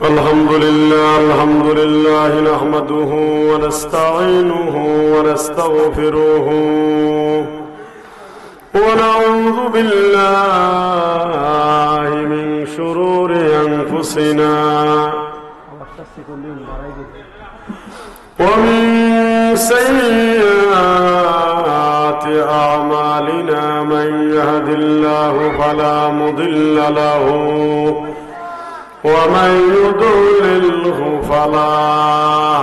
الحمد لله نحمده ونستعينه ونستغفره ونعوذ بالله من شرور أنفسنا ومن سيئات أعمالنا من يهد الله فلا مضل له ومن يضلله فلا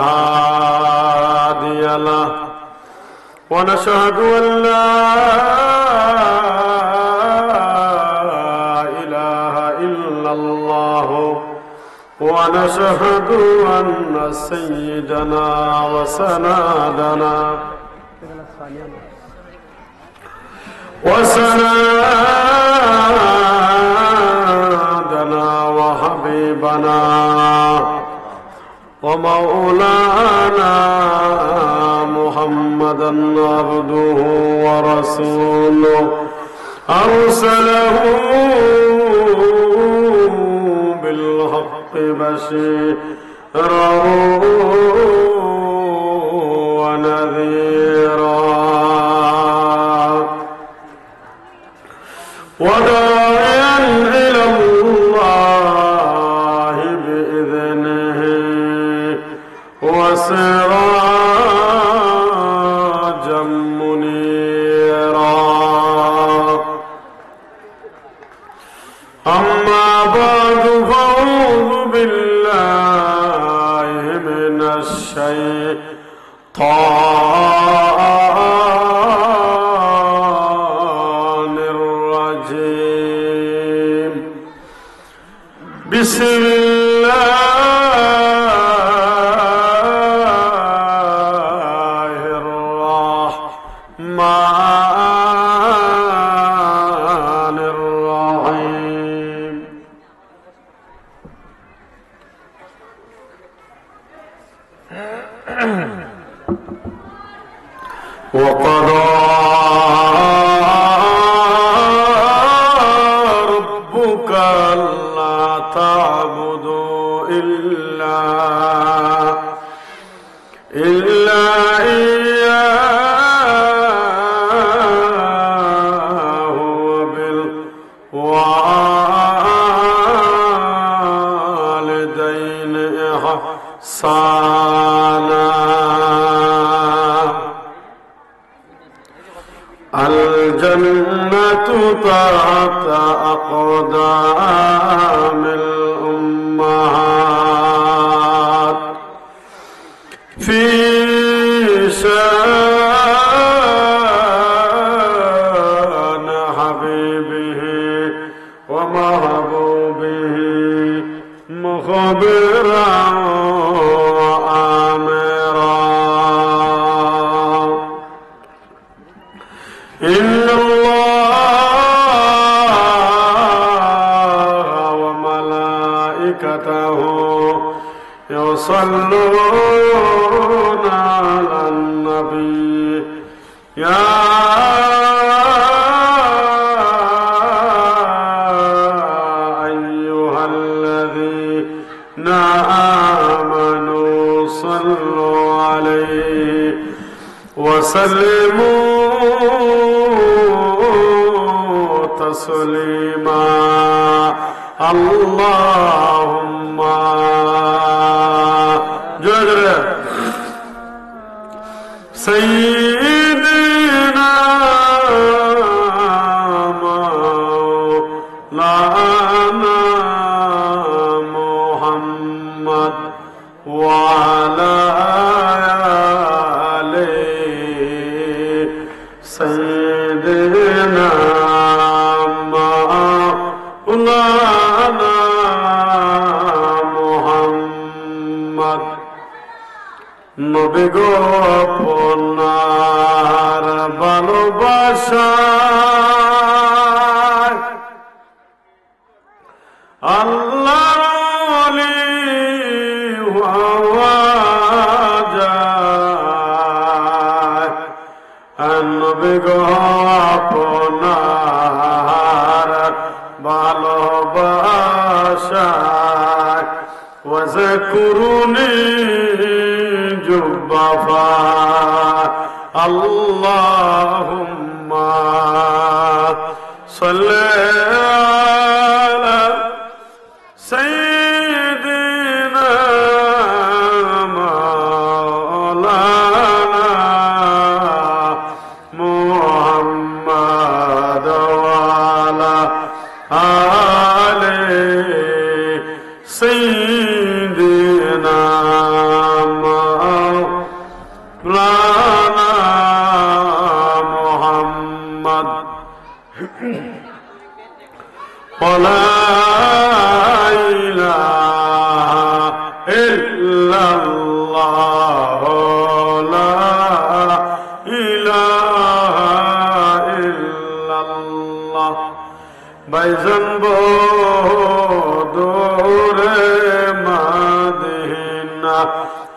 هادي له ونشهد أن لا إله إلا الله ونشهد أن سيدنا وسندنا وحبيبنا ومولانا محمدا عبده ورسوله أرسله بالحق بشيرا ونذيرا وداعيا إلى الله بإذنه وسراجا منيرا أما بعد فأعوذ بالله من الشيطان الرجيم بسم الله الرحمن الرحيم وقضى ربك ألا تعبدوا إلا إياه وبالوالدين إحسانا الجنة تحت أقدام الأمهات في شان حبيبه ومحبوبه مخبرا وآمرا إن الله وملائكته يصلون على النبي يا أيها الذين آمنوا صلوا عليه وسلموا تسليما اللهم جدر سيدنا مولانا محمد وعلى آله سيدنا مولانا محمد নবী গো আপনার ভালোবাসায় আল্লাহর ওলি হওয়া যায় নবী গো আপনার ভালোবাসায় وذكرني جبفا اللهم صل على سيدنا مولانا محمد وعلى آله سيدنا مولانا محمد ولا إله إلا الله لا إله إلا الله বাইজান দূরে মদিনা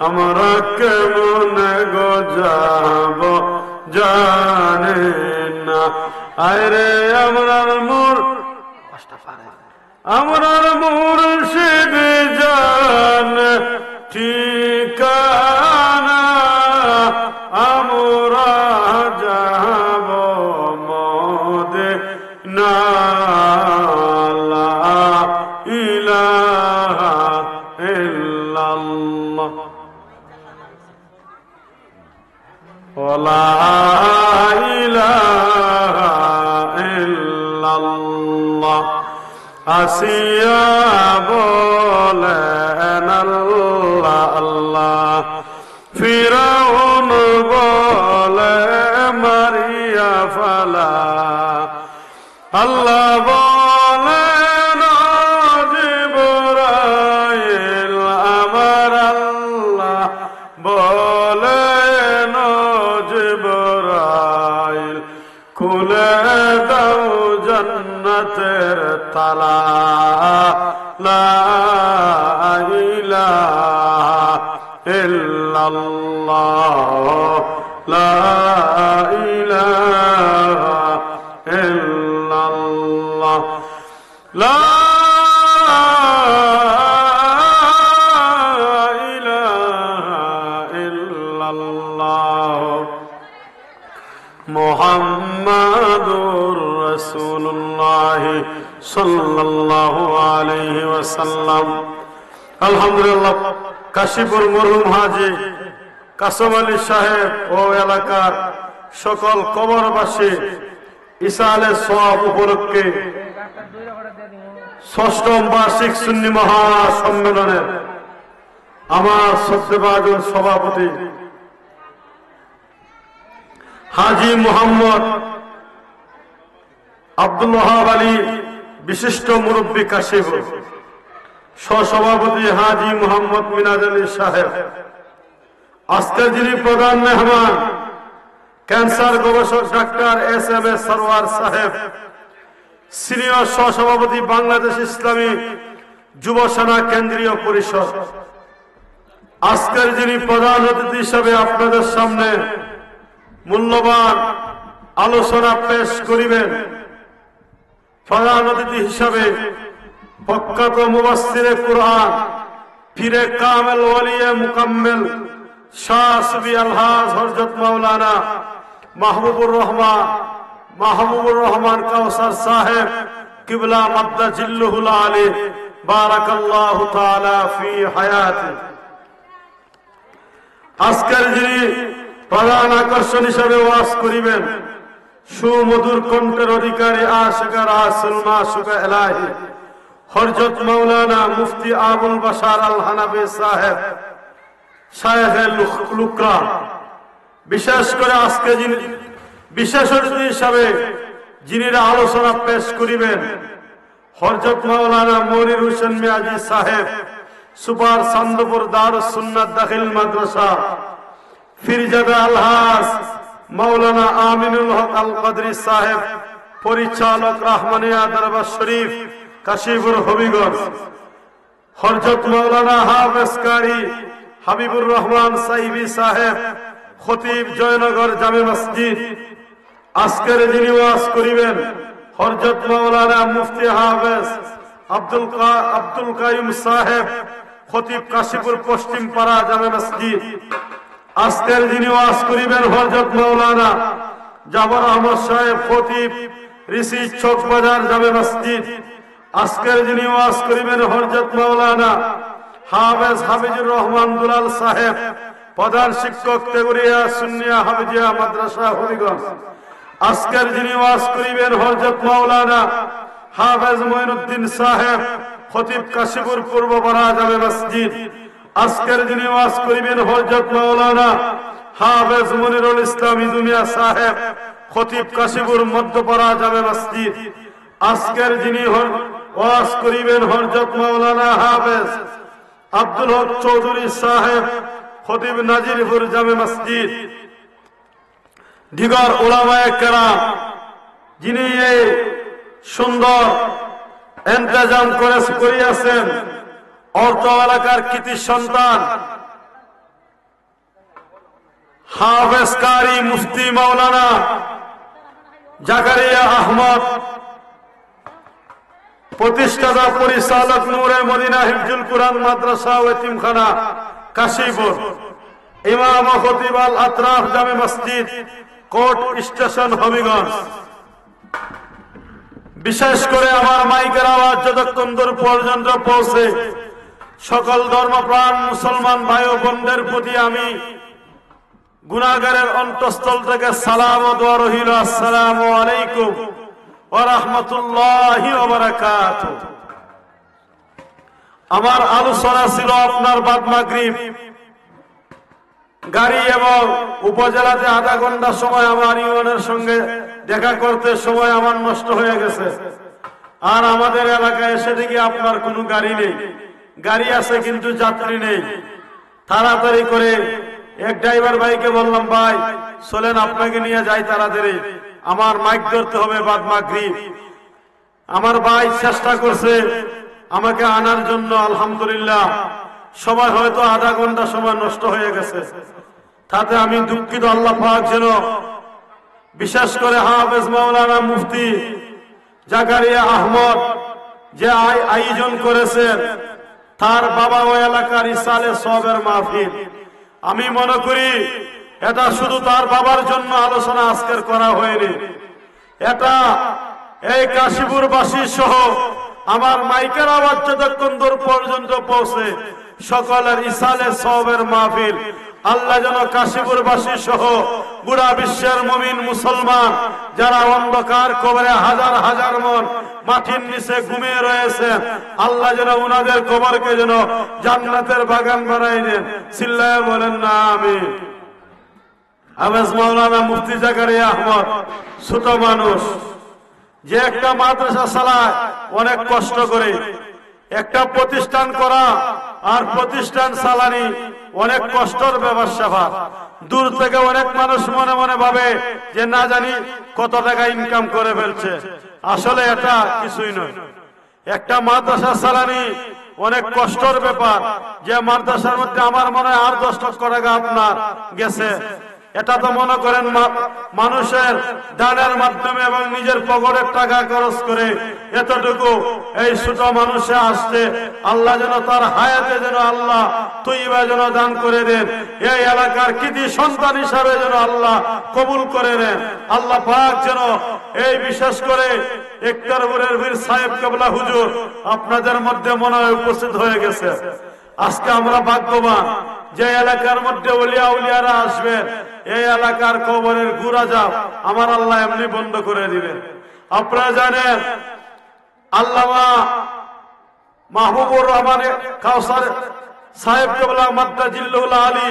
আমরা কেমন গো যাব জানে না আরে আমরার মুর্শিদ জান ঠিকানা আমরা যাব মদিনা লা ইলাহা ইল্লাল্লাহ ওয়া ইলাহা ইল্লাল্লাহ আসিয়া বলেন আল্লাহ আল্লাহ ফিরাউন বলে মারিয়া ফালা আল্লাহ বলেন জিবরাইল আমার আল্লাহ বলেন জিবরাইল খুলে দাও জান্নাতের তালা লা ইলাহা ইল্লাল্লাহ লা ইলাহা ইল্লাল্লাহ লা ইলাহা ইল্লাল্লাহ মুহাম্মাদুর রাসূলুল্লাহ সাল্লাল্লাহু আলাইহি ওয়াসাল্লাম। আলহামদুলিল্লাহ, কাশীপুর মরহুম হাজী কাসম আলী সাহেব ও এলাকার সকল কবরবাসী ঈসা আলাইহিস সালাম উপলক্ষে ষষ্ঠম বার্ষিক সুন্নি মহাসম্মেলনের আমার শ্রদ্ধেয়ভাজন সভাপতি হাজী মোহাম্মদ আব্দুল ওয়াহাব আলী বিশিষ্ট মুরব্বী কাশীপুর, সহসভাপতি হাজী মোহাম্মদ মিনাজ আলী সাহেব, আজকের যিনি প্রধান মেহমান ক্যান্সার গবেষক ডাক্তার এস সরওয়ার সাহেব, সিনিয়র সহসভাপতি বাংলাদেশ ইসলামী যুব সেনা কেন্দ্রীয় পরিষদ, আজকের যিনি প্রধান অতিথি হিসাবে আপনাদের সামনে মূল্যবান আলোচনা পেশ করিবেন, প্রধান অতিথি হিসাবে প্রখ্যাত মুফাসসিরে কুরআন পীরে কামেল ওয়ালিয়ে মুকাম্মেল শাহ সুফি আলহাজ হযরত মাওলানা মাহবুবুর রহমান কাউসার সাহেব কিবলা মাদ্দা জিল্লুহুল আলী বারাকাল্লাহু তাআলা ফি হায়াতি। আজকের যিনি প্রধান আকর্ষণ হিসাবে ওয়াজ করিবেন সুমধুর কণ্ঠের অধিকারী আশিকার আসল মাশুকা এলাহি হযরত মাওলানা মুফতি আবুল বাশার আল হানাফি সাহেব শায়েখে লুকরা। বিশেষ করে আজকে যিনি বিশেষ অতিথি হিসাবে যিনি আলোচনা পেশ করিবেন হযরত মাওলানা মনির হোসেন মিয়াজি সাহেব, সুপার চান্দপুর দারুস সুন্নাত দাখিল মাদ্রাসা, ফিরজাদা আলহাজ মাওলানা আমিনুল হক আল কদরি সাহেব, পরিচালক রাহমানিয়া দরবার শরীফ কাশীপুর হবিগঞ্জ, হযরত মাওলানা হাফেজ কারি হাবিবুর রহমান সাইবি সাহেব, খতিব জয়নগর জামে মসজিদ। আজকের যিনি ওয়াজ করিবেন হযরত মাওলানা মুফতি হাফেজ আব্দুল কাইয়ুম সাহেব, খতিব কাশীপুর পশ্চিম পাড়া জামে মসজিদ। আজকের যিনি ওয়াজ করিবেন হযরত মাওলানা জাবর আহমদ সাহেব খতিব ঋষি চক বাজার জামে মসজিদ। আজকের যিনি ওয়াজ করিবেন হযরত মাওলানা হাফেজ হাফিজুর রহমান দুলাল সাহেব, প্রধান শিক্ষক তেগুরিয়া সুন্নিয়া হাফিজিয়া মাদ্রাসা হবিগঞ্জ। আজকের যিনি ওয়াজ করিবেন হযরত মাওলানা হাফেজ মঈনুদ্দিন সাহেব, খতিব কাশীপুর পূর্ব পাড়া জামে মসজিদ। আজকের যিনি ওয়াজ করিবেন হযরত মাওলানা হাফেজ মনিরুল ইসলাম ইদুমিয়া সাহেব, খতিব কাশীপুর মধ্যপাড়া জামে মসজিদ। আজকের যিনি ওয়াজ করিবেন হযরত মাওলানা হাফেজ আব্দুল হক চৌধুরী সাহেব, খতিব নাজিরপুর জামে মসজিদ। দিগর উলামায়ে কেরাম যিনি এই সুন্দর ইন্তজাম করিয়াছেন, অর্থ এলাকার কৃতি সন্তান হাফেজ কারি মুফতি মাওলানা জাকারিয়া আহমদ, প্রতিষ্ঠাতা পরিচালক নূরে মদিনা হিফজুল কুরআন মাদ্রাসা ও এতিমখানা কাশীপুর, ইমাম ও খতিব আল আতরাফ জামে মসজিদ কোর্ট স্টেশন হবিগঞ্জ। বিশেষ করে আমার মাইকের আওয়াজ যতক্ষণ দূর পর্যন্ত পৌঁছে সকল ধর্মপ্রাণ মুসলমান ভাই ও বোনদের প্রতি আমি গুনাহগারের অন্তঃস্থল থেকে সালাম ও দোয়া রহিল। আসসালামু আলাইকুম ওয়া রাহমাতুল্লাহি ওয়া বারাকাতুহু। আমার আলোচনা ছিল আপনার বাদ মাগরিব গাড়ি এবং উপজেলাতে আধা ঘন্টা সময় আমার ইউনিয়নের সঙ্গে দেখা করতে সময় আমার নষ্ট হয়ে গেছে। আর আমাদের এলাকায় এসে দেখি আপনার কোনো গাড়ি নেই, গাড়ি আছে কিন্তু যাত্রী নেই। তাড়াতাড়ি করে এক ড্রাইভার ভাইকে বললাম, ভাই চলেন আপনাকে নিয়ে যাই তাড়াতাড়ি, আমার মাইক ধরতে হবে বাদ মাগরিব। আমার ভাই চেষ্টা করছে আমাকে আনার জন্য, আলহামদুলিল্লাহ সময় হয়তো আধা ঘন্টা সময় নষ্ট হয়ে গেছে। তাতে আমি দুঃখিত। আল্লাহ পাক যেন বিশেষ করে হাফেজ মাওলানা মুফতি জাকারিয়া আহমদ যে আয়োজন করেছেন, তার বাবা ও এলাকার ইসালে সবের মাহফিল, আমি মনে করি এটা শুধু তার বাবার জন্য আলোচনা আজকের করা হয়নি, এটা এই কাশীপুরবাসী সহ আমার মাইকের আওয়াজ যতক্ষণ দূর পর্যন্ত পৌঁছে সকলের ইসালে সবের মাহফিল। আল্লাহ যেন কাশীপুরবাসী সহ গোটা বিশ্বের মুমিন মুসলমান যারা অন্ধকার কবরে হাজার হাজার মন মাটির নিচে ঘুমিয়ে রয়েছে, আল্লাহ যেন উনাদের কবরকে যেন জান্নাতের বাগান বানাই দেন। চিল্লায়ে বলেন না আমিন। হাফেজ মাওলানা মুফতি জাকারিয়া আহমদ ছোট মানুষ, যে একটা মাদ্রাসা চালায় অনেক কষ্ট করে, একটা প্রতিষ্ঠান করা আর প্রতিষ্ঠান চালানি অনেক কষ্টের ব্যবসা। দূর থেকে অনেক মানুষ মনে মনে ভাবে যে না জানি কত টাকা ইনকাম করে ফেলছে, আসলে এটা কিছুই নয়। একটা মাদ্রাসা চালানি অনেক কষ্টের ব্যাপার। যে মাদ্রাসার মধ্যে আমার মনে হয় 8-10 লক্ষ টাকা আপনার গেছে, এটা তো মনে করেন মানুষের দানের মাধ্যমে এবং নিজের পকেটের টাকা খরচ করে এতটুকু এই ছোট মানুষে আসছে। আল্লাহ যেন তার হায়াতে যেন আল্লাহ তৈবা যেন দান করে দেন, এই এলাকার কৃতি সন্তান হিসাবে যেন আল্লাহ কবুল করে নেন। আল্লাহ পাক যেন এই বিশেষ করে একতারপুরের বীর সাহেব কেবলা হুজুর আপনাদের মধ্যে মনে হয় উপস্থিত হয়ে গেছে। আজকে আমরা ভাগ্যবান যে এলাকার মধ্যে ওলিয়া উলিয়ারা আসবেন, এই এলাকার কবরের গুরাজাব আমার আল্লাহ এমনি বন্ধ করে দিবেন। আপনারা জানেন আল্লামা মাহবুবুর রহমান কাউসার সাহেব কেবলা মাদ্দাজিল্লুল আলী,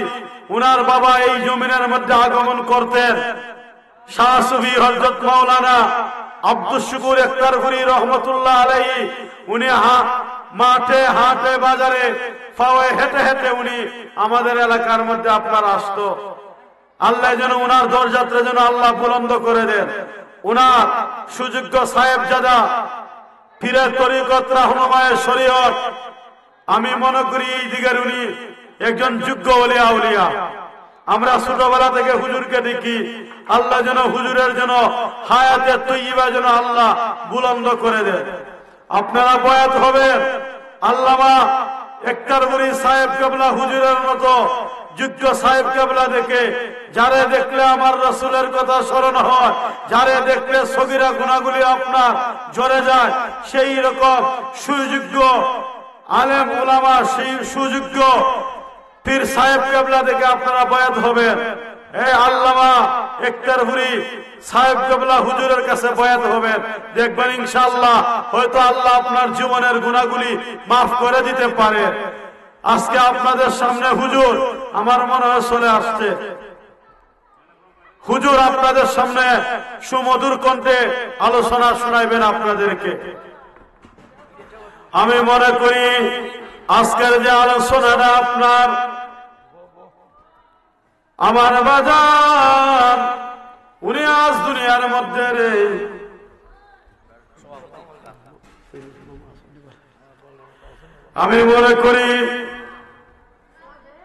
উনার বাবা এই জমিনের মধ্যে আগমন করতেন। শাহ সুফি হযরত মাওলানা আব্দুল শুকুর একতারপুরি রহমতুল্লাহ আলাইহি, উনি মাঠে হাটে বাজারে পায়ে হেঁটে হেঁটে উনি আমাদের এলাকার মধ্যে আপনার আসতো। আল্লাহ যেন উনার দরজাটা যেন আল্লাহ বুলন্দ করে দেন। উনার সুযোগ্য সাহেবজাদা পীরের তরিকত রাহনুমায়ে শরীয়ত, আমি মনে করি এই দিকের উনি একজন যোগ্য ওলিয়া উলিয়া। আমরা ছোটবেলা থেকে হুজুরকে দেখি, আল্লাহ যেন হুজুরের যেন হায়াতে তৈয়বা যেন আল্লাহ বুলন্দ করে দেন। আপনারা বয়াত হবেন, আল্লামা একটারপুরি সাহেব কেবলা হুজুরের মতো যোগ্য সাহেব কেবলা দেখে যারে দেখলে আমার রাসূলের কথা স্মরণ হয়, যারে দেখলে সগীরা গুনাহগুলি আপনার ঝরে যায়, সেই রকম সুযোগ্য আলেম উলামা, সেই সুযোগ্য পীর সাহেব কেবলা দেখে আপনারা বয়াত হবেন। এই আল্লামা একটারপুরি সাহেব কেবলা হুজুরের কাছে বয়াত হবেন, দেখবেন ইনশাআল্লাহ হয়তো আল্লাহ আপনার জীবনের গুনাহগুলি মাফ করে দিতে পারে। আজকে আপনাদের সামনে হুজুর আমার মনে হয় চলে আসছে। হুজুর আপনাদের সামনে সুমধুর কণ্ঠে আলোচনা শোনাইবেন আপনাদেরকে। আমি মনে করি আজকের যে আলোচনাটা আপনার আমার বাজার উনি আজ দুনিয়ার মধ্যে রে আমি মনে করি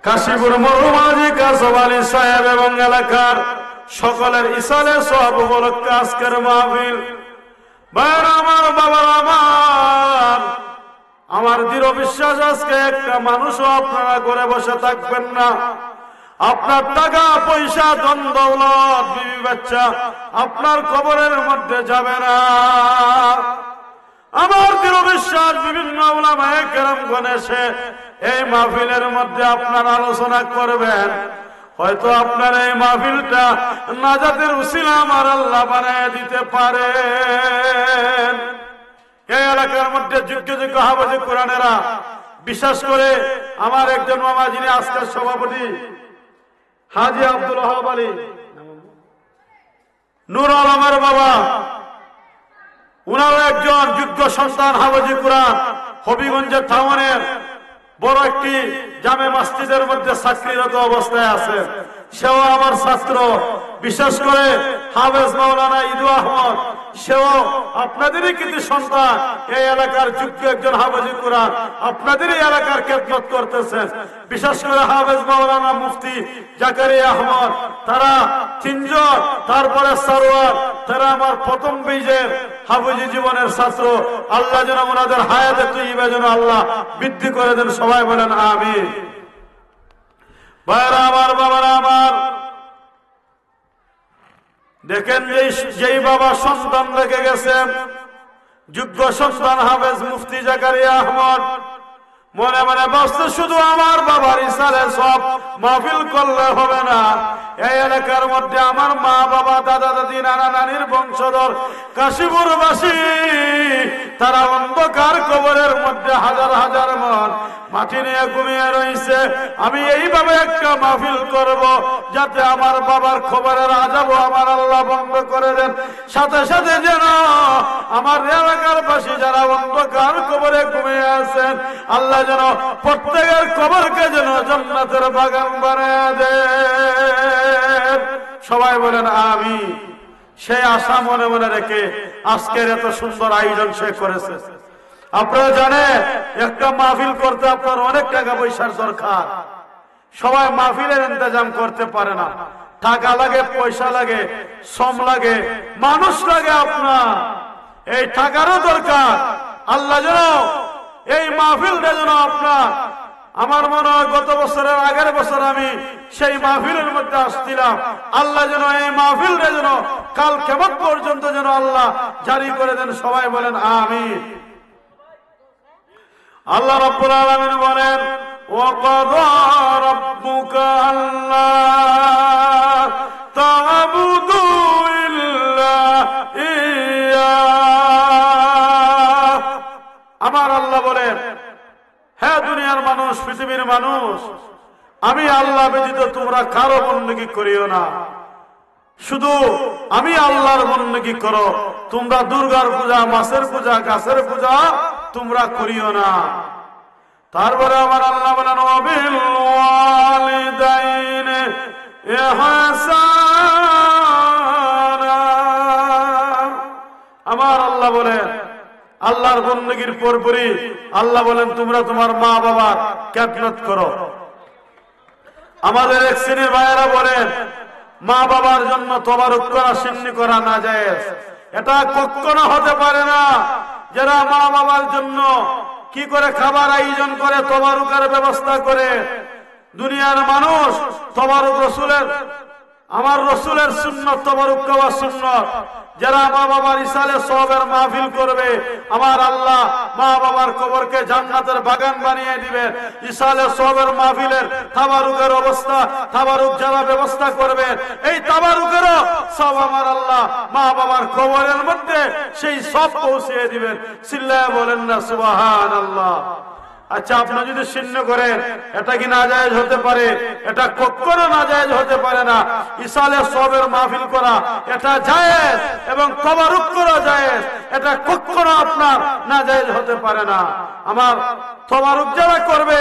কাশীপুর মরুমাঝি কাসব আলী সাহেব এবং এলাকার সকলের ইসালে সব উপলক্ষে আজকের মাহফিল। ভাইয়ের আমার, বাবার আমার দৃঢ় বিশ্বাস আজকে একটা মানুষও আপনারা ঘরে বসে থাকবেন না। আপনার টাকা পয়সা ধন দৌলত বিবি বাচ্চা আপনার কবরের মধ্যে যাবে না। আমার দৃঢ় বিশ্বাস বিভিন্ন উলামায়ে কেরামগণ এসে এই মাহফিলের মধ্যে আপনার আলোচনা করবেন। হয়তো আপনার এই মাহফিলটা নাজাতের উসিলা আমার আল্লাহ বানায় দিতে পারেন। এই এলাকার মধ্যে যোগ্য যোগ্য হাফেজ কোরআনেরা, বিশেষ করে আমার একজন মামা যিনি আজকের সভাপতি হাজী আব্দুল ওয়াহাব আলী নূর আলমের বাবা, উনাও একজন যোগ্য সন্তান হাফেজ কোরআন, হবিগঞ্জের টাউনের বড় একটি জামে মসজিদের মধ্যে চাকরিরত অবস্থায় আছে। সেও আমার ছাত্র। বিশেষ করে হাফেজ মাওলানা ইদু আহমদ, সেও আপনাদেরই কিন্তু সন্তান, এই এলাকার যোগ্য একজন হাফেজ কোরআন, আপনাদেরই এলাকার খেদমত করতেছেন। বিশেষ করে হাফেজ মাওলানা মুফতি জাকারিয়া আহমদ, তারা তিনজন, তারপরে সারোয়ার, তারা আমার প্রথম বেজের হাফেজি জীবনের ছাত্র। আল্লাহ যেন ওনাদের হায়াতে তৈয়বা যেন আল্লাহ বৃদ্ধি করে দেন, সবাই বলেন আমিন। ভাইরা আমার, বাবারা আমার, দেখেন যেই বাবা সন্তান রেখে গেছেন, যোগ্য সন্তান হাফেজ মুফতি জাকারিয়া আহমদ, মনে মনে বসতে শুধু আমার বাবার ইসালে সব মাহফিল করলে হবে না। এই এলাকার মধ্যে আমার মা বাবা, দাদা দাদি, নানা নানির বংশধর কাশীপুরবাসী, তারা অন্ধকার কবরের মধ্যে হাজার হাজার মন মাটি নিয়ে ঘুমিয়ে রয়েছে। আমি এইভাবে একটা মাহফিল করব যাতে আমার বাবার খবরের আযাবও আমার আল্লাহ বন্ধ করে দেন। সাথে সাথে যেন আমার এলাকার বাসী যারা অন্ধকার কবরে ঘুমিয়ে আছেন, আল্লাহ যেন প্রত্যেকের কবরকে যেন জান্নাতের বাগান বানিয়ে দেন। সবাই বলেন আমিন। সেই আশা মনে মনে রেখে আজকের এত সুন্দর আয়োজন সে করেছে। আপনারা জানেন একটা মাহফিল করতে আপনার অনেক টাকা পয়সার দরকার। সবাই মাহফিলের ইন্তজাম করতে পারে না। টাকা লাগে, পয়সা লাগে, শ্রম লাগে, মানুষ লাগে আপনার। এই টাকারও দরকার। আল্লাহ যেন এই মাহফিলটা যেন আপনার, আমার মনে হয় গত বছরের আগের বছর আমি সেই মাহফিলের মধ্যে আসছিলাম। আল্লাহ যেন এই মাহফিলটা যেন কাল কিয়ামত পর্যন্ত যেন আল্লাহ জারি করে দেন। সবাই বলেন আমিন। আল্লাহ রাব্বুল আলামিন বলেন, ওয়াকাযা রাব্বুকা আল্লা তা'বুদু ইল্লা ইয়্যাহ। আমার আল্লাহ বলেন, হ্যাঁ দুনিয়ার মানুষ, পৃথিবীর মানুষ, আমি আল্লাহ ব্যতীত তোমরা কারো বন্দেগী করিও না। শুধু আমি আল্লাহর বন্দেগী করো। তোমরা দুর্গার পূজা, মাছের পূজা, গাছের পূজা তোমরা করিও না। তারপরে আমার আল্লাহ বলেন, ওয়াবিল ওয়ালিদাইনি ইহসানা। আমার আল্লাহ বলেন, আল্লাহর বন্দেগীর পরপরই আল্লাহ বলেন তোমরা তোমার মা বাবার খেদমত করো। আমাদের এক শ্রেণীর ভাইয়েরা বলেন মা বাবার জন্য তবারুক করা, সিন্নি করা না জায়েজ। এটা কখনো হতে পারে না। যারা মা বাবার জন্য কি করে খাবার আয়োজন করে, তবারুকের ব্যবস্থা করে। দুনিয়ার মানুষ তবারুক রসুলের, আমার রসুলের সুন্নত তবারুক খাওয়া সুন্নত। যারা মা বাবার ইসালে সওয়াবের মাহফিল করবে, আমার আল্লাহ মা বাবার কবরকে জান্নাতের বাগান বানিয়ে দিবে। ইসালে সওয়াবের মাহফিলের তাবারুকের অবস্থা, তাবারুক যারা ব্যবস্থা করবে, এই তাবারুকেরও সব আমার আল্লাহ মা বাবার কবরের মধ্যে সেই সব পৌঁছিয়ে দিবেন। চিল্লায় বলেন না সুবহানাল্লাহ। আচ্ছা, আপনি যদি শূন্য করেন, এটা কি নাজায়েজ হতে পারে? এটা কখনো নাজায়েজ হতে পারে না। ইসালে সওয়াবের মাহফিল করা এটা জায়েজ, এবং তাবারুক করা জায়েজ, এটা কখনো আপনার নাজায়েজ হতে পারে না। আমার তাবারুক যারা করবে,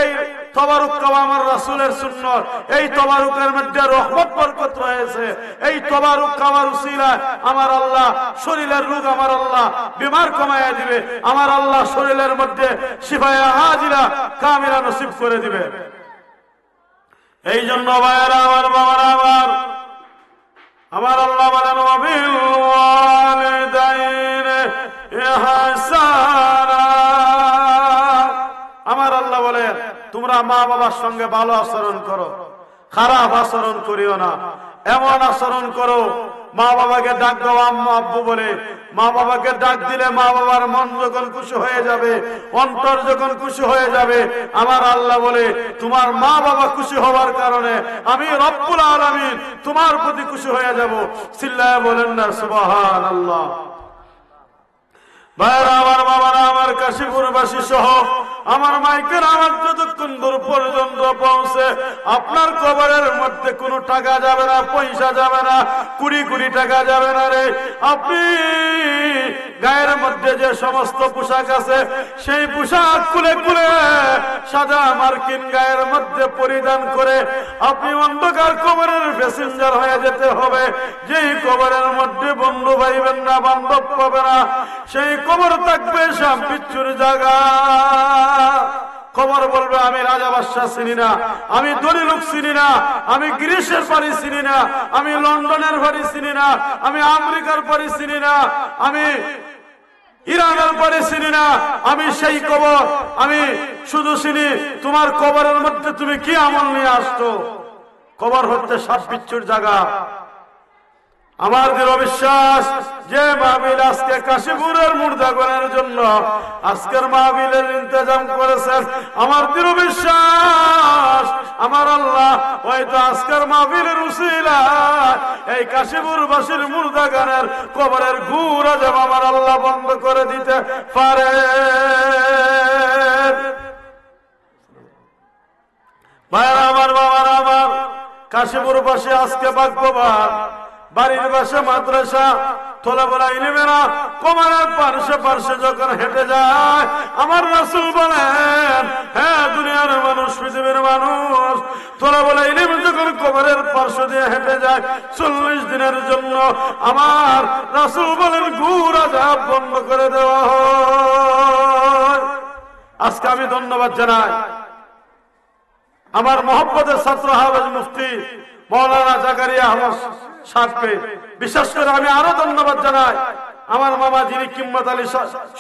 এই তাবারুক খাওয়া আমার রাসূলের সুন্নত। এই তাবারুকের মধ্যে রহমত বরকত রয়েছে। এই তাবারুক খাওয়ার উসিলায় আমার আল্লাহ শরীরের রোগ, আমার আল্লাহ বিমার কমাইয়া দিবে। আমার আল্লাহ শরীরের মধ্যে শিফায়ে আজিলা কামিলা নসিব করে দিবে। এই জন্য ভাইয়েরা আমার, বাবারা আমার আল্লাহ বলেন ওয়াবিল ওয়ালিদাইনি ইহসানা। আমার আল্লাহ বলেন তোমরা মা বাবার সঙ্গে ভালো আচরণ করো, খারাপ আচরণ করিও না। এমন আচরণ করো, মা বাবাকে ডাক দাও আম্মু আব্বু বলে। মা বাবাকে ডাক দিলে মা বাবার মন যখন খুশি হয়ে যাবে, অন্তর যখন খুশি হয়ে যাবে, আমার আল্লাহ বলে তোমার মা বাবা খুশি হওয়ার কারণে আমি রব্বুল আলামিন তোমার প্রতি খুশি হয়ে যাব। চিল্লায়া বলেন না সুবহানাল্লাহ। ভাইরা আমার, বাবারা আমার, কাশীপুরবাসী সহ আমার মাইকের আওয়াজ যতক্ষণ দূর পর্যন্ত পৌঁছে, আপনার কবরের মধ্যে কোনো টাকা যাবে না, পয়সা যাবে না, কুড়ি কুড়ি টাকা যাবে না রে। আপনি গায়ের মধ্যে যে সমস্ত পোশাক আছে, সেই পোশাক খুলে খুলে সাদা মার্কিন গায়ের মধ্যে পরিধান করে আপনি অন্ধকার কবরের প্যাসেঞ্জার হয়ে যেতে হবে। যেই কবরের মধ্যে বন্ধু পাইবেন না, বান্ধব পাবে না, সেই কবর থাকবে সব বিচ্ছুর জায়গা। কবর বলবে আমি রাজা বাদশাহ চিনি না, আমি ধনী লোক চিনি না, আমি গ্রিসের বাড়ি চিনি না, আমি লন্ডনের বাড়ি চিনি না, আমি আমেরিকার বাড়ি চিনি না, আমি ইরানের বাড়ি চিনি না, আমি সেই কবর আমি শুধু চিনি তোমার কবরের মধ্যে তুমি কি আমল নিয়ে আসতো। কবর হচ্ছে সব বিচ্ছুর জায়গা। আমার দৃঢ় বিশ্বাস, যে মাহফিল আজকে কাশীপুরের মুর্দাগণের জন্য আজকের মাহফিলের ইন্তজাম করেছেন, আমার দৃঢ় বিশ্বাস আমার আল্লাহ হয়তো আজকের মাহফিলের উসিলায় এই কাশীপুরবাসীর মুর্দাগণের কবরের ঘুর আযাব আমার আল্লাহ বন্ধ করে দিতে পারে। ভাইরা আমার, বাবারা আমার, কাশীপুরবাসী আজকে ভাগ্যবান। বাড়ির পাশে মাদ্রাসা, তোলাবলা ইলিমেরা কবরের পার্শ্বে পার্শ্বে যখন হেঁটে যায়, আমার রাসূল বলেন, হ্যাঁ দুনিয়ার মানুষ, পৃথিবীর মানুষ, তোলাবলা ইলিম যখন কবরের পার্শ্ব দিয়ে হেঁটে যায় 40 দিনের জন্য, আমার রাসূল বলেন ঘুর আযাব বন্ধ করে দেওয়া হয়। আজকে আমি ধন্যবাদ জানাই আমার মহব্বতের ছাত্র হাফেজ মুফতি মৌলানা জাকারিয়া আহমদ সাহেবকে। বিশেষ করে আমি আরো ধন্যবাদ জানাই আমার মামা যিনি কিম্মত আলী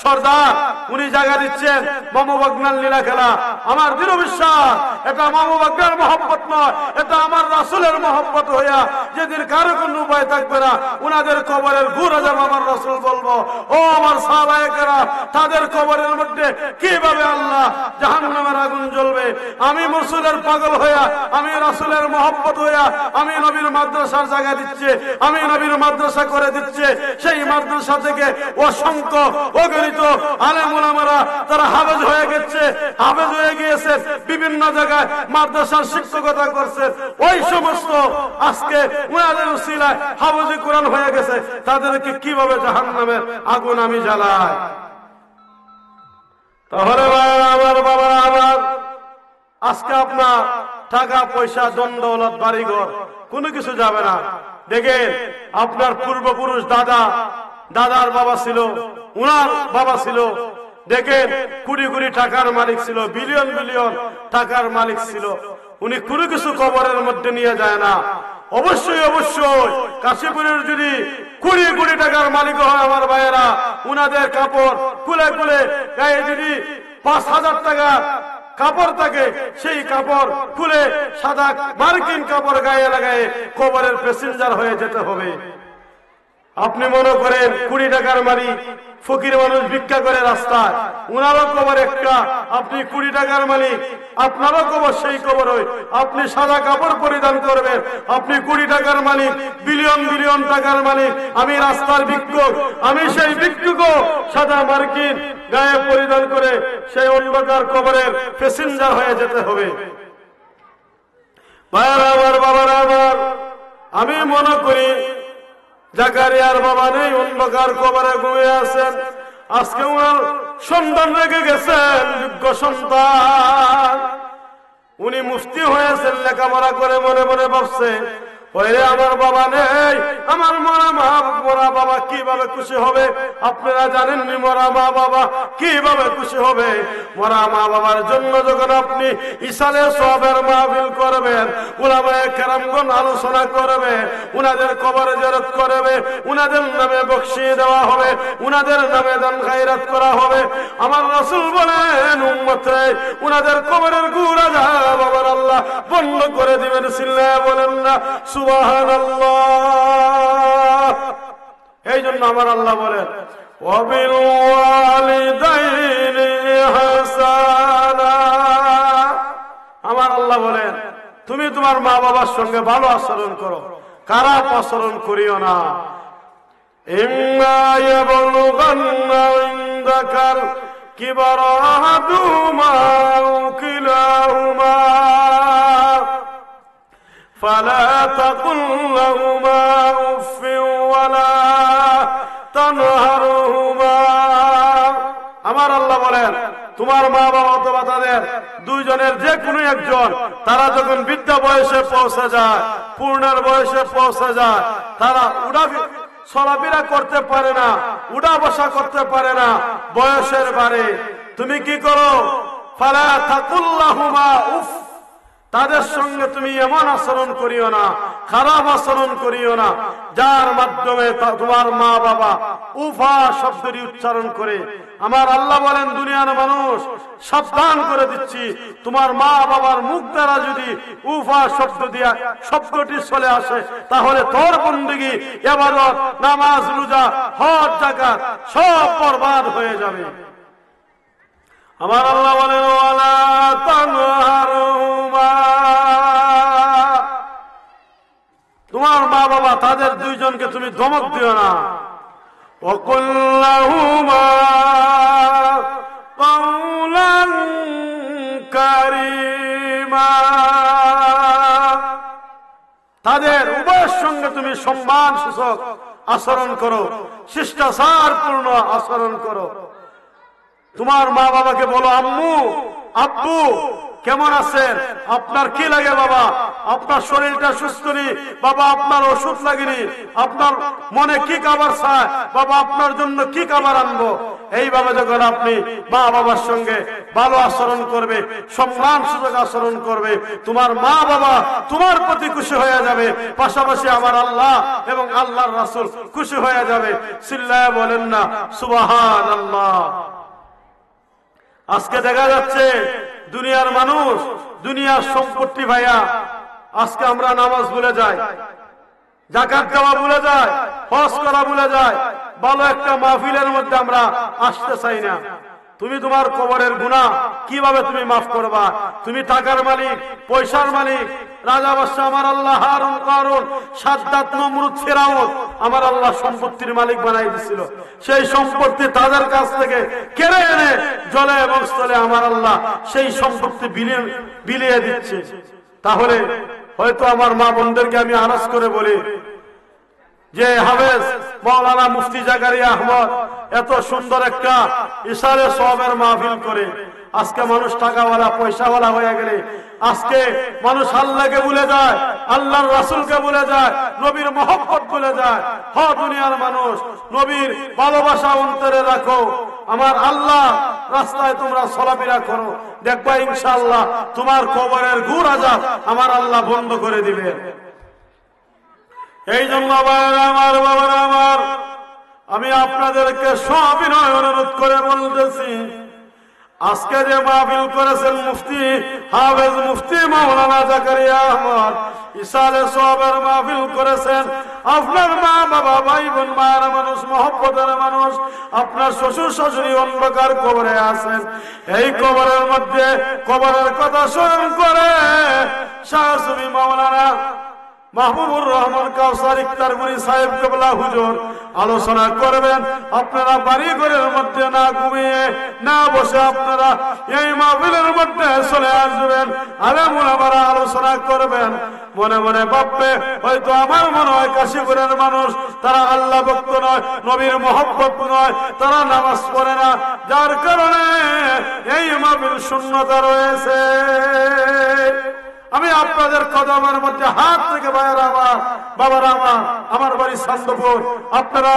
সর্দার, উনি জায়গা দিচ্ছেন মামু বাগনার লীলা খেলা। আমার দৃঢ় বিশ্বাস এটা মামু বাগনার মহব্বত নয়, এটা আমার রাসূলের মহব্বত হইয়া যেদিন কারো কোনো উপায় থাকবে না, উনাদের কবরের ঘুর আযাব আমার রাসূল বলবো, ও আমার সাহাবায়ে কেরাম, তাদের কবরের মধ্যে কিভাবে আল্লাহ জাহান্নামের আগুন জ্বলবে। আমি রাসূলের পাগল হইয়া, আমি রাসূলের মহব্বত হইয়া, আমি নবীর মাদ্রাসার জায়গা দিচ্ছে, আমি নবীর মাদ্রাসা করে দিচ্ছে। সেই মাদ্রাসা থেকে অসংখ্য অগণিত আলেম ওলামারা তারা হাফেজ হয়ে গেছে, হাফেজ হয়ে গিয়েছে, বিভিন্ন জায়গায় মাদ্রাসার শিক্ষকতা করছে। ওই সমস্ত আজকে উনাদের উসিলায় হাফেজে কোরআন হয়ে গেছে, তাদেরকে কিভাবে জাহান্নামের আগুন আমি জ্বালাই। তাহলে আমার বাবা, আমার আজকে আপনার টাকা পয়সা, ধন দৌলত, বাড়িঘর কোনো কিছু যাবে না। দেখেন আপনার পূর্বপুরুষ দাদার বাবা ছিল, উনার বাবা ছিল, দেখেন কোটি কোটি টাকার মালিক ছিল, বিলিয়ন বিলিয়ন টাকার মালিক ছিল। উনি কোনো কিছু কবরের মধ্যে নিয়ে যায় না। অবশ্যই অবশ্যই কাশীপুরের যদি কোটি কোটি টাকার মালিক হয় আমার ভাইয়েরা, উনাদের কাপড় খুলে খুলে গায়ে যদি 5,000 টাকা কাপড় থাকে, সেই কাপড় খুলে সাদা মার্কিন কাপড় গায়ে লাগায় কবরের প্যাসেঞ্জার হয়ে যেতে হবে। আপনি মনে করেন 20 টাকার মালিক, ফকির মানুষ ভিক্ষা করে রাস্তায়, উনারও কবর একটা, আপনি 20 টাকার মালিক, আপনারও কবর সেই কবর হয়। আপনি সাদা কাপড় পরিধান করবেন, আপনি 20 টাকার মালিক, বিলিয়ন বিলিয়ন টাকার মালিক। আমি রাস্তার ভিক্ষুক, আমি সেই ভিক্ষুকও সাদা মার্কিন গায়ে পরিধান করে সেই অন্ধকার কবরের প্যাসেঞ্জার হয়ে যেতে হবে। ভাইরা আমার, বাবারা আমার, আমি মনে করি জাকারিয়ার বাবা নেই, অন্ধকার কবরে ঘুমিয়ে আছেন। আজকে ওনার সন্তান রেখে গেছেন, যোগ্য সন্তান। উনি মুফতি হয়েছেন, লেখাপড়া করে মনে মনে ভাবছে, ওরে আমার বাবা নেই, আমার মরা বাবা কিভাবে খুশি হবে। আপনারা জানেননি মরা মা বাবা কিভাবে খুশি হবে। মরা মা বাবার জন্য যখন আপনি ইসালে সওয়াবের মাহফিল করবেন, উলামায়ে কেরামগণ আলোচনা করবে, উনাদের কবরে জিয়ারত করবে, উনাদের নামে বকশিশ দেওয়া হবে, উনাদের নামে দান খায়রাত করা হবে। আমার রাসূল বলেন, উম্মতে উনাদের কবরের গুনাহ আযাব আমার আল্লাহ বন্ধ করে দিবেন। সিল্লাহ বলেন না সুবহানাল্লাহ। এই জন্য আমার আল্লাহ বলেন, ওয়াবিল ওয়ালিদাইনি ইহসানা। আমার আল্লাহ বলেন, তুমি তোমার মা বাবার সঙ্গে ভালো আচরণ করো, খারাপ আচরণ করিও না। ইম্মা ইয়াবলুগান্না ইনদাকাল কিবারা আহাদুহুমা আও কিলাহুমা فلا تقل لهما اف ولا تنهرهما। আমার আল্লাহ বলেন, তোমার মা বাবা অথবা তাদের দুইজনের যে কোনো একজন, তারা যখন বৃদ্ধা বয়সে পৌঁছে যায়, পূর্ণের বয়সে পৌঁছে যায়, তারা চলাফেরা করতে পারে না, উঠা বসা করতে পারে না বয়সের বারে, তুমি কি করো? ফালা তাকুল লাহুমা উফ, তাদের সঙ্গে তুমি এমন আচরণ করিও না, খারাপ আচরণ করিও না, যার মাধ্যমে তোমার মা বাবা উফা শব্দটি উচ্চারণ করে। আমার আল্লাহ বলেন, দুনিয়ার মানুষ সাবধান করে দিচ্ছি, তোমার মা বাবার মুখ দ্বারা যদি উফা শব্দ দিয়া শব্দটি চলে আসে, তাহলে তোর বন্দেগী, ইবাদত, নামাজ, রোজা, হজ, যাকাত সব বরবাদ হয়ে যাবে। আমার আল্লাহ বলেন, ওয়ালা তানহারহুমা, তোমার মা বাবা তাদের দুইজনকে তুমি ধমক দিও না। ওয়াকুল লাহুমা কাওলান কারীমা, তাদের উভয়ের সঙ্গে তুমি সম্মান সূচক আচরণ করো, শিষ্টাচারপূর্ণ আচরণ করো। তোমার মা বাবাকে বলো, আম্মু, আব্বু কেমন আছেন? আপনার কি লাগে বাবা? আপনার শরীরটা সুস্থ নেই বাবা, আপনার ওষুধ লাগেনি, আপনার মনে কি খাবার চায় বাবা, আপনার জন্য কি খাবার আনবো। এইভাবে যখন আপনি মা বাবার সঙ্গে ভালো আচরণ করবে, সম্মান সুযোগ আচরণ করবে, তোমার মা বাবা তোমার প্রতি খুশি হয়ে যাবে, পাশাপাশি আমার আল্লাহ এবং আল্লাহর রাসূল খুশি হয়ে যাবে। চিল্লায়া বলেন না সুবহানাল্লাহ। আজকে দেখা যাচ্ছে দুনিয়ার মানুষ, দুনিয়ার সম্পত্তি ভাইয়া, আজকে আমরা নামাজ ভুলে যাই, যাকাত দেওয়া ভুলে যায়, হজ করা ভুলে যায়, ভালো একটা মাহফিলের মধ্যে আমরা আসতে চাই না। তুমি তোমার কবরের গুনাহ কিভাবে তুমি মাফ করবা? তুমি টাকার মালিক, পয়সার মালিক, রাজা বাদশা আমার আল্লাহ হারুন কারুন সাদ্দাত নমরুদ ফিরাউন আমার আল্লাহ সম্পত্তির মালিক বানাই দিয়েছিল। সেই সম্পত্তি তাদের কাছ থেকে কেড়ে এনে জলে এবং স্থলে আমার আল্লাহ সেই সম্পত্তি বিলিয়ে দিচ্ছে। তাহলে হয়তো আমার মা বোনদেরকে আমি আরজ করে বলি যে হাফেজ মাওলানা মুফতি জাকারিয়া আহমদ এত সুন্দর একটা ইশারে সওয়াবের মাহফিল করে, আজকে মানুষ টাকাওয়ালা পয়সাওয়ালা হয়ে গেলে, আজকে মানুষ আল্লাহকে ভুলে যায়, আল্লাহর রাসূলকে ভুলে যায়, নবীর মহব্বত ভুলে যায়। দুনিয়ার মানুষ নবীর ভালোবাসা অন্তরে রাখো, আমার আল্লাহ রাস্তায় তোমরা চলাফেরা করো, দেখবা ইনশাআল্লাহ তোমার কবরের গুর আযাব আমার আল্লাহ বন্ধ করে দিবে। এই জন্য আমার বাবারা আমার, আমি আপনাদেরকে সবিনয় অনুরোধ করে বলতেছি, আজকে যে মাহফিল করেছেন মুফতি হাফেজ মুফতি মাওলানা জাকারিয়া আহমদ ইসালে সওয়াবের মাহফিল করেছেন। আপনার মা বাবা ভাই বোন মায়ের মানুষ মহব্বতের মানুষ আপনার শ্বশুর শাশুড়ি অন্ধকার কবরে আছেন। এই কবরের মধ্যে কবরের কথা স্মরণ করে শাহ সুফি মাওলানা মাহবুবুর রহমান কাউসার ইফতারপুরি সাহেব কেবলা হুজুর আলোচনা করবেন। আপনারা বাড়ি ঘরের মধ্যে না ঘুমিয়ে না বসে আপনারা এই মাহফিলের মধ্যে চলে আসবেন। আলেম ওলামারা আলোচনা করবেন। মনে মনে ভাববে হয়তো আমার মনে হয় কাশীপুরের মানুষ তারা আল্লাহ ভক্ত নয়, নবীর মহব্বত নয়, তারা নামাজ পড়ে না, যার কারণে এই মাহফিল শূন্যতা রয়েছে। আমি আপনাদের কদমের মধ্যে হাত থেকে ভাইয়েরা আমার বাবারা আমার বাড়ি শান্তপুর, আপনারা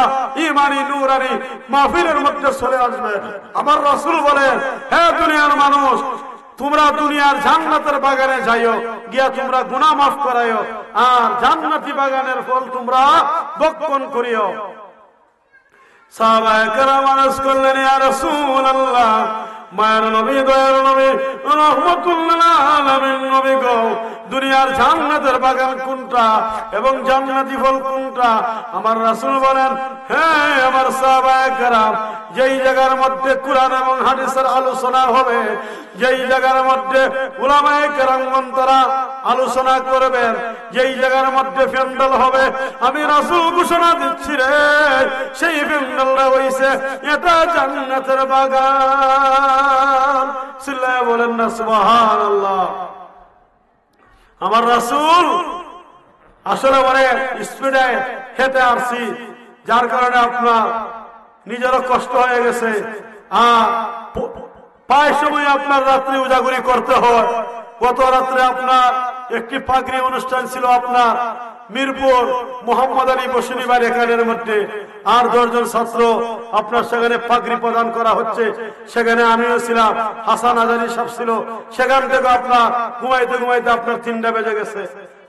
ইমানি নুরানি মাহফিলের মধ্যে চলে আসবেন। আমার রাসূল বলেন, হে দুনিয়ার মানুষ, তোমরা দুনিয়ার জান্নাতের বাগানে যাইও, গিয়া তোমরা গুনাহ মাফ করাইও, আর জান্নাতি বাগানের ফল তোমরা ভক্ষণ করিও। সাহাবায়ে কেরাম আরজ করলেন, ইয়া রাসূলুল্লাহ, মায়ের নবী দয়ার নবী রাহমাতুল্লিল আলামিন নবী গো, দুনিয়ার জান্নাতের বাগান কোনটা এবং জান্নাতি ফল কোনটা? আমার রাসূল বলেন, হ্যাঁ আমার সাহাবায়ে কেরাম, যেই জায়গার মধ্যে কুরআন এবং হাদিসের আলোচনা হবে, যেই জায়গার মধ্যে উলামায়ে কেরামগণ তারা আলোচনা করবেন, যেই জায়গার মধ্যে প্যান্ডেল হবে, আমি রাসূল ঘোষণা দিচ্ছি রে, সেই প্যান্ডেলটা হইছে এটা জান্নাতের বাগান। সিল্লায়ে বলেন না সুবহানাল্লাহ। আমার রাসূল আসলে অনেক স্পিডে হেঁটে আসছি, যার কারণে আপনার নিজেরও কষ্ট হয়ে গেছে, আর প্রায় সময় আপনার রাত্রি উজাগরি করতে হয়। গত রাত্রে আপনার একটি পাগড়ি অনুষ্ঠান ছিল আপনার মিরপুর মোহাম্মদ আলী বসুনিবার এখানের মধ্যে, আর 10 জন ছাত্র আপনার সেখানে পাগড়ি প্রদান করা হচ্ছে, সেখানে আমিও ছিলাম, হাসান আজারি সাহেব ছিল। সেখান থেকে আপনার ঘুমাইতে ঘুমাইতে আপনার 3টা বেজে গেছে।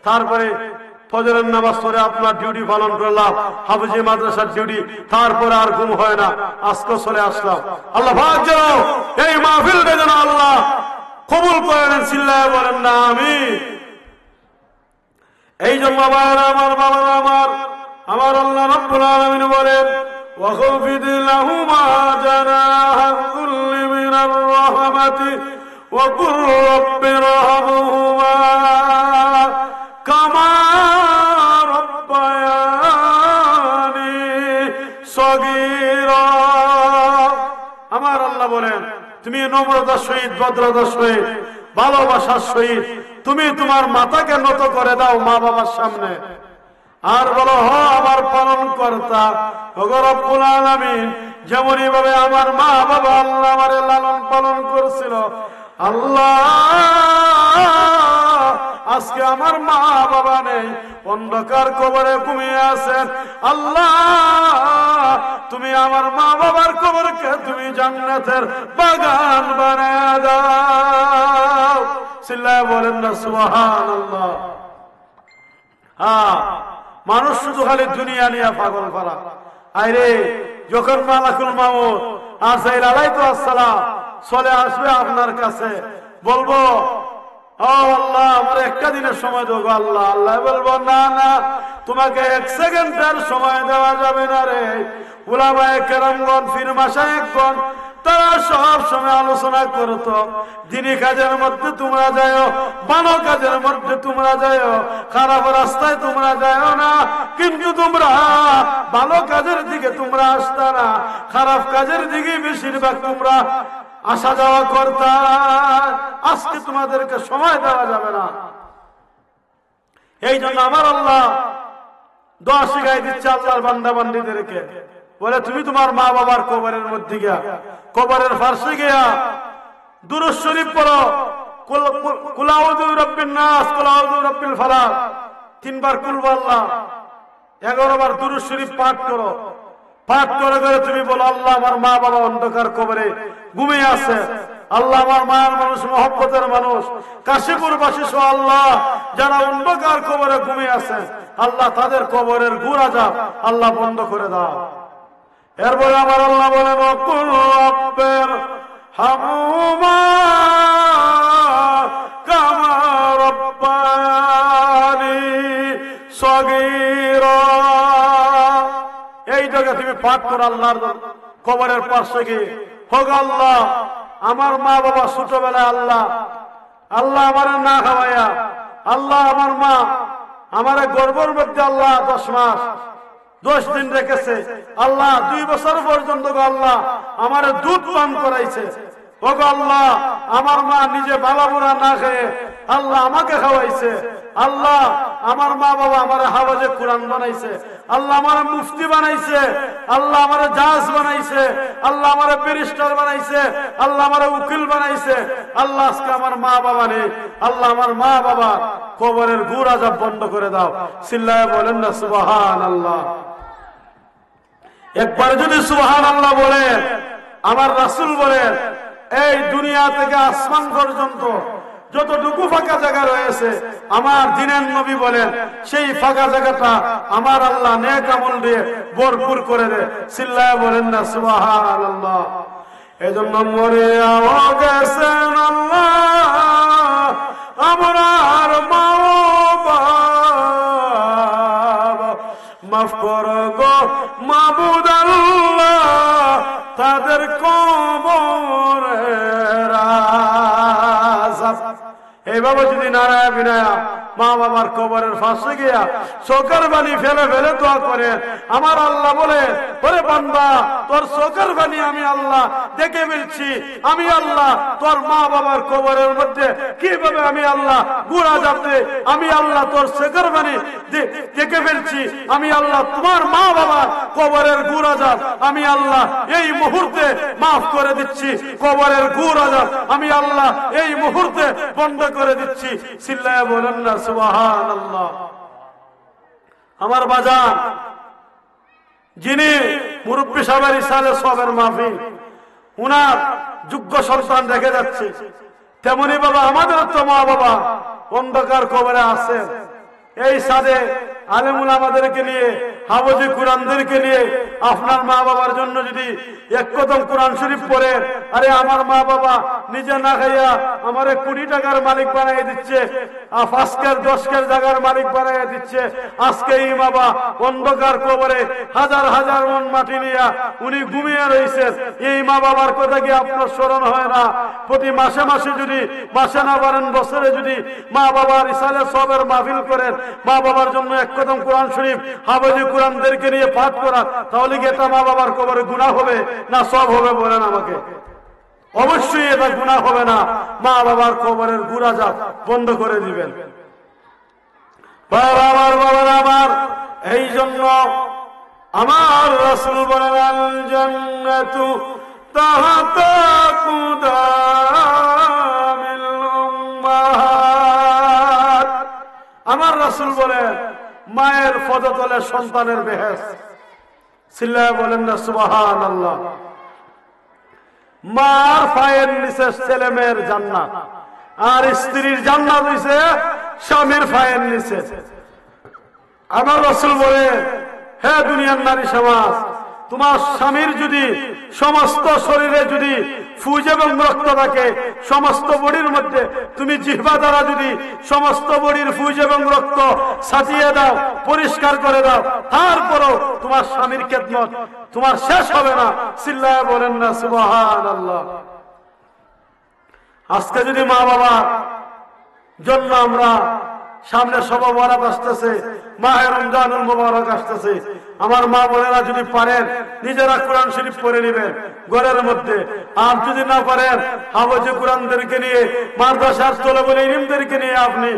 তারপরে ফজরের নামাজ পড়ে আপনার ডিউটি পালন করলাম, হাফিজি মাদ্রাসার ডিউটি, তারপরে আর ঘুম হয় না, আজকে চলে আসলাম। আল্লাহ পাক যেন এই মাহফিলটা যেন আল্লাহ কবুল করেন, চিল্লায়ে বলেন না আমিন। এই জন্য আমার বাবারা আমার আল্লাহ রাব্বুল আলামিন বলেন, ওয়াখফিদ লাহুমা জানাহা যুল্লি মিনার রাহমাতি ওয়া কুর রাব্বিরহামহুমা কামা রাব্বায়ানি সগীরা। আমার আল্লাহ বলেন, তুমি নম্রতার সহিত, ভদ্রতার সহিত, ভালোবাসার সহিত তুমি তোমার মাথাকে নত করে দাও মা বাবার সামনে, আর বলো, হ আমার পালন কর্তা ওগো রব্বুল আলামিন, যেমনই ভাবে আমার মা বাবা আল্লাহ আমারে লালন পালন করছিল, আল্লাহ আজকে আমার মা বাবা নেই, অন্ধকার কবরে ঘুমিয়ে আছেন, আল্লাহ তুমি আমার মা বাবার কবরকে তুমি জান্নাতের বাগান বানায় দাও। চিল্লায়ে বলেন না সুবহানাল্লাহ। হ্যাঁ, মানুষ শুধু খালি দুনিয়া নিয়ে পাগল পারা। আরে যখন মালাকুল মাউত আসাইল আলাইহি আসসালাম চলে আসবে আপনার কাছে, বলবো, ও আল্লাহ আমার একটা দিনের সময় দেবো। আল্লাহ আল্লাহ বলবো, না না, তোমাকে 1 সেকেন্ডের সময় দেওয়া যাবে না রে। উলামায়ে কেরামগণ, পীর মাশায়েখগণ তারা সব সময় আলোচনা করতো, দিনী কাজের মধ্যে তোমরা যাও, ভালো কাজের মধ্যে তোমরা যাও, খারাপ রাস্তায় তোমরা যাও না, কিন্তু তোমরা ভালো কাজের দিকে তোমরা আসতা না, খারাপ কাজের দিকে বেশিরভাগ তোমরা আসা যাওয়া করতা। আজকে তোমাদেরকে সময় দেওয়া যাবে না। এই জন্য আমার আল্লাহ দোয়া শিখাই দিচ্ছে আল্লাহর বান্দা বান্দীদেরকে, বলে তুমি তোমার মা বাবার কবরের মধ্যে গিয়া, কবরের ফার্শে গিয়া দুরূদ শরীফ পড়ো, কুল আউযু বিরাব্বিন নাস, কুল আউযু বিরাব্বিল ফালাক, 3 বার কুল আল্লাহ, 11 বার দুরূদ শরীফ পাঠ করো। পাঠ করে করে তুমি বলো, আল্লাহ আমার মা বাবা অন্ধকার কবরে ঘুমিয়ে আছে, আল্লাহ আমার মায়ের মানুষ মহব্বতের মানুষ কাশীপুরবাসী সহ আল্লাহ যারা অন্ধকার কবরে ঘুমিয়ে আছে, আল্লাহ তাদের কবরের গুড়া যা আল্লাহ বন্ধ করে দাও। এরপরে আমার আল্লাহ বলেন, ওকুল রব্বির হামুমা কামা রব্বানি সগীরা। এই জায়গা তুমি পাঠ করো আল্লাহর কবরের পাশে গিয়ে, হোক আল্লাহ আমার মা বাবা ছোটবেলায় আল্লাহ আল্লাহ আমার না খাওয়াইয়া, আল্লাহ আমার মা আমার গর্ভের মধ্যে আল্লাহ 10 মাস 10 দিন রেখেছে, আল্লাহ 2 বছর পর্যন্ত আল্লাহ আমার দুধ পান করাইছে, ওগো আল্লাহ আমার মা নিজে বাবা বুড়া না খেয়ে আল্লাহ আমাকে খাওয়াইছে, আল্লাহ আমার মা বাবা আমার হাফেজে কোরআন বানাইছে, আল্লাহ আমার মুফতি বানাইছে, আল্লাহ আমার জাজ বানাইছে, আল্লাহ আমার ব্যারিস্টার বানাইছে, আল্লাহ আমার উকিল বানাইছে, আল্লাহ আজকে আমার মা বাবা নেই, আল্লাহ আমার মা বাবা কবরের গুড় আযাব বন্ধ করে দাও। চিল্লায়ে বলেন না সুবহানাল্লাহ। একবার যদি সুবহানাল্লাহ বলেন, আমার রাসূল বলেন এই দুনিয়া থেকে আসমান পর্যন্ত যতটুকু ফাঁকা জায়গা রয়েছে আমার দিনের নবী বলেন সেই ফাঁকা জায়গাটা আমার আল্লাহ নেক আমল দিয়ে ভরপুর করে দেয়। চিল্লায়ে বলেন না সুবহানাল্লাহ। এজন্য মরে গেছেন আল্লাহ আমরার মা বাবা, মাফ করো গো মাবুদ আল্লাহ তাদের কবরের আযাব। এইভাবে যদি নারায় বিনায়া মা বাবার কবরের পাশে গিয়া চোখের পানি ফেলে ফেলে দোয়া করে, আমার আল্লাহ বলে ওরে বান্দা তোর চোখের পানি আমি আল্লাহ দেখে ফেলছি, আমি আল্লাহ তোর মা বাবার কবরের মধ্যে কিভাবে আমি আল্লাহ গুড়া যাবে, আমি আল্লাহ তোর চোখের পানি দেখে ফেলছি, আমি আল্লাহ তোমার মা বাবার কবরের গুড়া যাব আমি আল্লাহ এই মুহূর্তে মাফ করে দিচ্ছি, কবরের গুড়া যাব আমি আল্লাহ এই মুহূর্তে বন্ধ করে দিচ্ছি। চিল্লায়ে বলেন না সুবহানাল্লাহ। আমার বাজার যিনি মুরব্বী সাহেবের ইসালে সবের মাহফিল, উনার যোগ্য সন্তান রেখে যাচ্ছে, তেমনি বাবা আমাদের তো মা বাবা অন্ধকার কবরে আছেন। এই সাদে আলেমুল আমাদেরকে নিয়ে হাফেজে কোরআনদেরকে নিয়ে আপনার মা বাবার জন্য যদি এক কদম কোরআন শরীফ পড়ে, আরে আমার মা বাবা নিজে না খাইয়া আমারে 20 টাকার মালিক বানাই দিচ্ছে, 5 10 জায়গার মালিক বানাই দিচ্ছে, আজকে এই বাবা অন্ধকার কবরে হাজার হাজার মন মাটি নিয়ে উনি ঘুমিয়ে রয়েছেন। এই মা বাবার কথা কি আপনার স্মরণ হয় না? প্রতি মাসে মাসে যদি মাসে না পারেন বছরে যদি মা বাবার ইসালে সবের মাহফিল করেন, মা বাবার জন্য এক কদম কোরআন শরীফ হাফেজে কোরআনদেরকে নিয়ে পাঠ করা, তাহলে কি এটা মা বাবার কবরে গুনাহ হবে না সব হবে বলেন আমাকে? অবশ্যই এটা গুনাহ হবে না, মা বাবার কবরের গুনাহ যা বন্ধ করে দিবেন। আমার বাবার আমার এই জন্য আমার রাসূল বলেন আল জান্নাতু তাহতা কুদামিল উম্মাহাত। আমার রাসূল বলেন মায়ের পদতলে সন্তানের বেহেশত। চিল্লায়ে বলেন না সুবহানাল্লাহ। মার পায়ের নিচে ছেলে মেয়ের জান্নাত, আর স্ত্রীর জান্নাত হইছে স্বামীর পায়ের নিচে। আমার রাসূল বলে হে দুনিয়ার নারী সমাজ, তোমার স্বামীর যদি সমস্ত শরীরে যদি ফুজ এবং রক্ত থাকে, সমস্ত বডির মধ্যে তুমি জিহ্বা দ্বারা যদি সমস্ত বডির ফুজ এবং রক্ত ছাটিয়ে দাও, পরিষ্কার করে দাও, তারপরও তোমার স্বামীর খেদমত তোমার শেষ হবে না। চিল্লায়ে বলেন না সুবহানাল্লাহ। আজকে যদি মা বাবার জন্য আমরা সামনে শবে বরাত আসতেছে, মাহে রমজানুল মুবারক আসতেছে, আমার মা বোনেরা যদি পারেন নিজেরা কোরআন শরীফ পড়ে নেবেন ঘরের মধ্যে, আর যদি না পারেন হাফেজে কোরআনদেরকে নিয়ে মাদ্রাসার তলেবুল ইলমদেরকে নিয়ে আপনি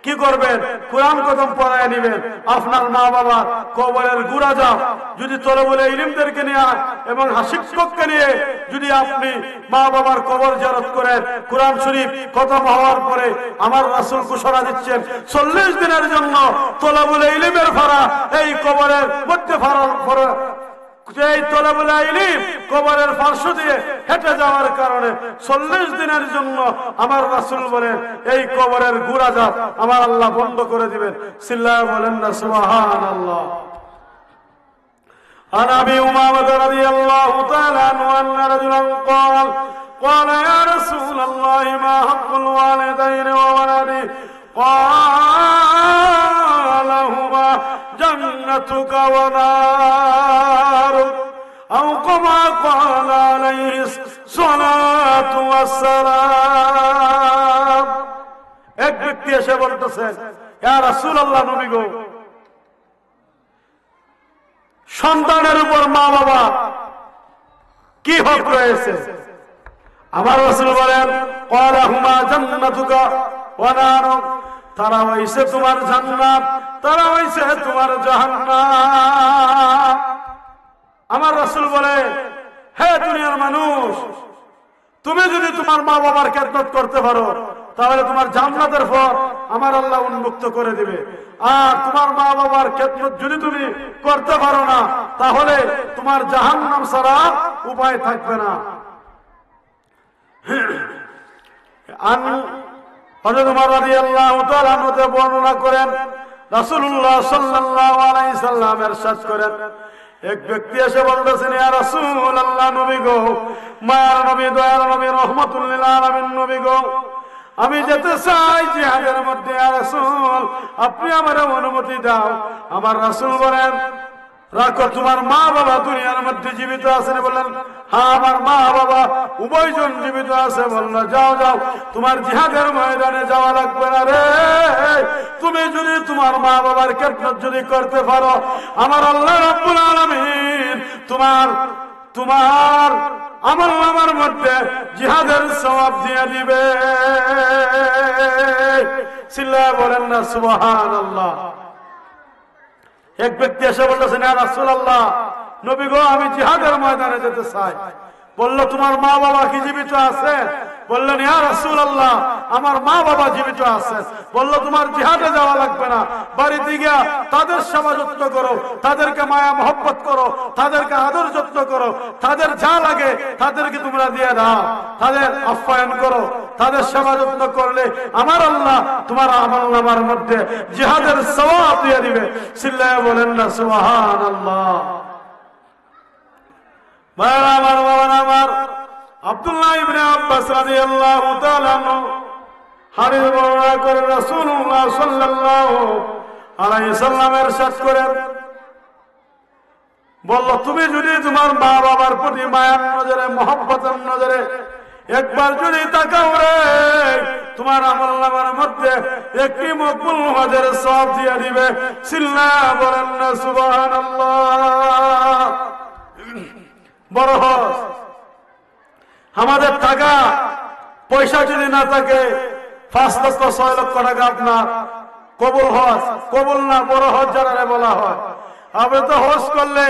কি করবেন? কোরআন কদম পড়ায় নিবেন। আপনার মা বাবা কবরের গুড়া যাও যদি তলেবুল ইলমদেরকে নিয়ে এবং শিক্ষককে নিয়ে যদি আপনি মা বাবার কবর জিয়ারত করেন, কোরআন শরীফ খতম হওয়ার পরে আমার রাসূল ঘোষণা দিচ্ছেন 40 দিনের জন্য তলেবুল ইলমের ভাড়া এই কবরের মধ্যে ভাড়া এই তলেবুল ইলম কবরের পার্শ্ব দিয়ে হেঁটে যাওয়ার কারণে 40 দিনের জন্য আমার রাসূল বলেন এই কবরের গুড়া যা আমার আল্লাহ বন্ধ করে দিবেন। চিল্লায়ে বলেন না সুবহানাল্লাহ। عن أبي أمامة رضي الله تعالى عنه أن رجلا قال يا رسول الله ما حق الوالدين وولدي؟ قال هما جنتك ونارك أو كما قال عليه الصلاة والسلام। এক ব্যক্তি এসে বলতেছেন, ইয়া রাসূলুল্লাহ, নবী গো, সন্তানের উপর মা বাবা কি হক রয়েছে? আমার রাসূল বলেন, ক্বালা হুমা জান্নাতুকা ওয়া নারুক, তারা হইছে তোমার জান্নাত, তারা হইছে তোমার জাহান্নাম। আমার রাসূল বলে, হে দুনিয়ার মানুষ, তুমি যদি তোমার মা বাবার খেদমত করতে পারো তাহলে তোমার জান্নাতের পথ আমার আল্লাহ উন্মুক্ত করে দিবে। আর তোমার মা বাবার খেদমত যদি তুমি করতে পারো না তাহলে তোমার জাহান্নাম ছাড়া উপায় থাকবে না। হযরত ওমর রাদিয়াল্লাহু তাআলা হতে বর্ণনা করেন, রাসূলুল্লাহ সাল্লাল্লাহু আলাইহি সাল্লাম ইরশাদ করেন, এক ব্যক্তি এসে বলতেছেন, ইয়া রাসূলুল্লাহ, নবী গো, মায়ার নবী, দয়ার নবী, রাহমাতুল লিল আলামিন নবী গো, আমি যেতে চাই জিহাদের মধ্যে, ইয়া রাসূল আপনি আমারে অনুমতি দাও। আমার রাসূল বলেন, রাখো, তোমার মা বাবা দুনিয়ার মধ্যে জীবিত আছেন? বললেন, হ্যাঁ, আমার মা বাবা উভয়জন জীবিত আছে। বললো, যাও যাও, তোমার জিহাদের ময়দানে যাওয়া লাগবে না রে। তুমি যদি তোমার মা বাবার খেদমত যদি করতে পারো, আমার আল্লাহ রাব্বুল আলামিন তোমার আমলনামার মধ্যে জিহাদের সওয়াব দিয়ে দিবে। চিল্লায়া বলেন না সুবহানাল্লাহ। এক ব্যক্তি এসে বলতেছেন, ইয়া রাসূলুল্লাহ, নবী গো, আমি জিহাদের ময়দানে যেতে চাই। বলল, তোমার মা বাবা কি জীবিত আছে? বললেন, ইয়া রাসূলুল্লাহ, আমার মা বাবা জীবিত আছে। বলল, তোমার জিহাদে যাওয়া লাগবে না, বাড়িতে গিয়া তাদের সেবা যত্ন করো, তাদেরকে মায়া মহব্বত করো, তাদেরকে আদর যত্ন করো, তাদের যা লাগে তাদেরকে তোমরা দিয়ে দাও, তাদের আপ্যায়ন করো। তাদের সেবা যত্ন করলে আমার আল্লাহ তোমার আমলনামার মধ্যে জিহাদের সওয়াব দিয়ে দিবে। চিল্লায়া বলেন না সুবহানাল্লাহ। আমার বাবা আমার আব্দুল্লাহ ইবনে আব্বাস রাদিয়াল্লাহু তাআলা আনহু হাদিস বর্ণনা করে, রাসূলুল্লাহ সাল্লাল্লাহু আলাইহি সাল্লাম ইরশাদ করেন, বলল, তুমি যদি তোমার মা বাবার প্রতি মায়ার নজরে, মহব্বতের নজরে একবার যদি তাকাও রে, তোমার আমলনামার মধ্যে একটি মকবুল হজের সওয়াব দিয়ে দিবে। চিল্লায়া বলেন না সুবহানাল্লাহ। বড় হজ, আমাদের টাকা পয়সা যদি না থাকে 5 লক্ষ 6 লক্ষ টাকা আপনার কবুল হজ, কবুল না বড় হজ যারা বলা হয়। আপনি তো হজ করলে